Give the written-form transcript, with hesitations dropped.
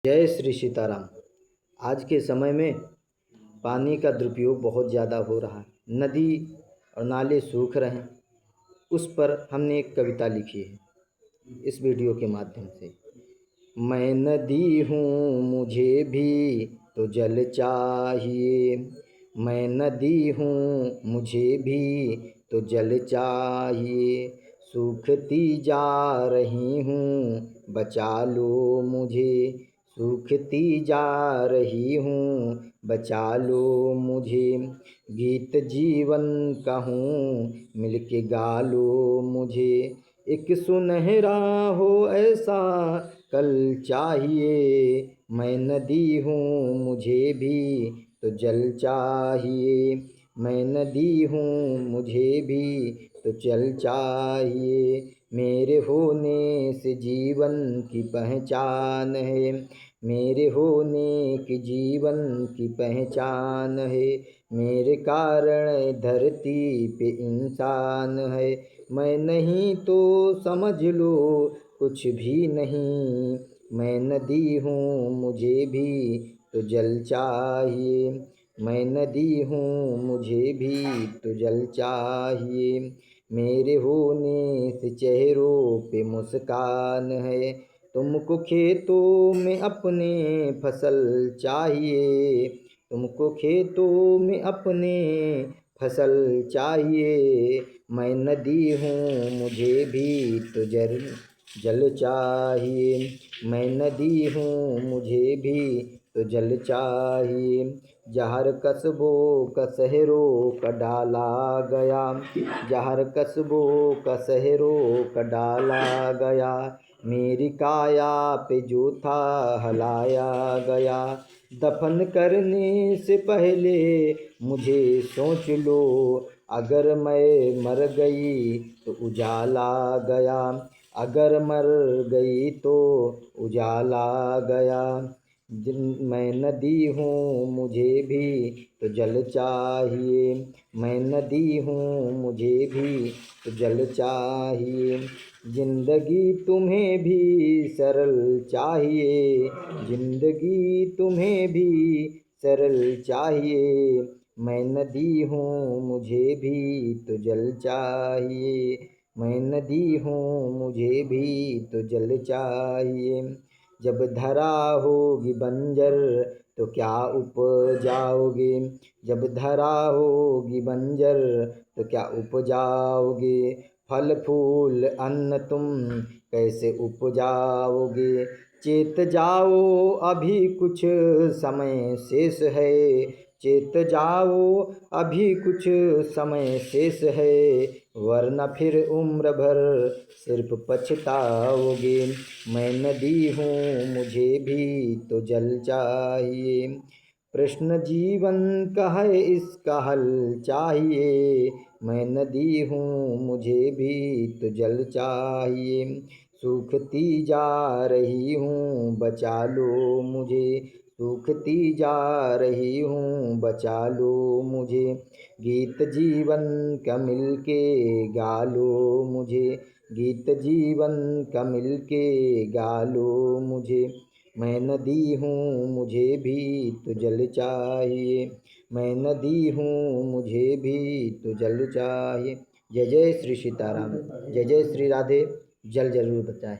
जय श्री सीताराम। आज के समय में पानी का दुरुपयोग बहुत ज़्यादा हो रहा है। नदी और नाले सूख रहे हैं। उस पर हमने एक कविता लिखी है इस वीडियो के माध्यम से। मैं नदी हूँ मुझे भी तो जल चाहिए, मैं नदी हूँ मुझे भी तो जल चाहिए। सूखती जा रही हूँ बचा लो मुझे, सूखती जा रही हूँ बचा लो मुझे। गीत जीवन का हूँ मिलके गा लो मुझे। एक सुनहरा हो ऐसा कल चाहिए, मैं नदी हूँ मुझे भी तो जल चाहिए, मैं नदी हूँ मुझे भी तो जल चाहिए। मेरे होने से जीवन की पहचान है, मेरे होने की जीवन की पहचान है। मेरे कारण धरती पे इंसान है, मैं नहीं तो समझ लो कुछ भी नहीं। मैं नदी हूँ मुझे भी तो जल चाहिए, मैं नदी हूँ मुझे भी तो जल चाहिए। मेरे होने से चेहरों पे मुस्कान है, तुमको खेतों में अपने फसल चाहिए, तुमको खेतों में अपने फसल चाहिए। मैं नदी हूँ मुझे भी तो जल चाहिए, मैं नदी हूँ मुझे भी तो जल चाहिए। जहर कस्बों का शहरों का डाला गया, जहर कस्बों का शहरों का डाला गया। मेरी काया पे जो था हलाया गया, दफन करने से पहले मुझे सोच लो। अगर मैं मर गई तो उजाला गया, अगर मर गई तो उजाला गया। मैं नदी हूँ मुझे भी तो जल चाहिए, मैं नदी हूँ मुझे भी तो जल चाहिए। जिंदगी तुम्हें भी सरल चाहिए, जिंदगी तुम्हें भी सरल चाहिए। मैं नदी हूँ मुझे भी तो जल चाहिए, मैं नदी हूँ मुझे भी तो जल चाहिए। जब धरा होगी बंजर तो क्या उपजाओगे, जब धरा होगी बंजर तो क्या उपजाओगे। फल फूल अन्न तुम कैसे उपजाओगे। चेत जाओ अभी कुछ समय शेष है, चेत जाओ अभी कुछ समय शेष है, वरना फिर उम्र भर सिर्फ पछताओगे। मैं नदी हूँ मुझे भी तो जल चाहिए, प्रश्न जीवन का है इसका हल चाहिए। मैं नदी हूँ मुझे भी तो जल चाहिए। सूखती जा रही हूँ बचा लो मुझे, सूखती जा रही हूँ बचा लो मुझे। गीत जीवन का मिलके गा लो मुझे, गीत जीवन का मिलके गा लो मुझे। मैं नदी हूँ मुझे भी तो जल चाहिए, मैं नदी हूँ मुझे भी तो जल चाहिए। जय जय श्री सीताराम, जय जय श्री राधे। जल जरूर बचाएं।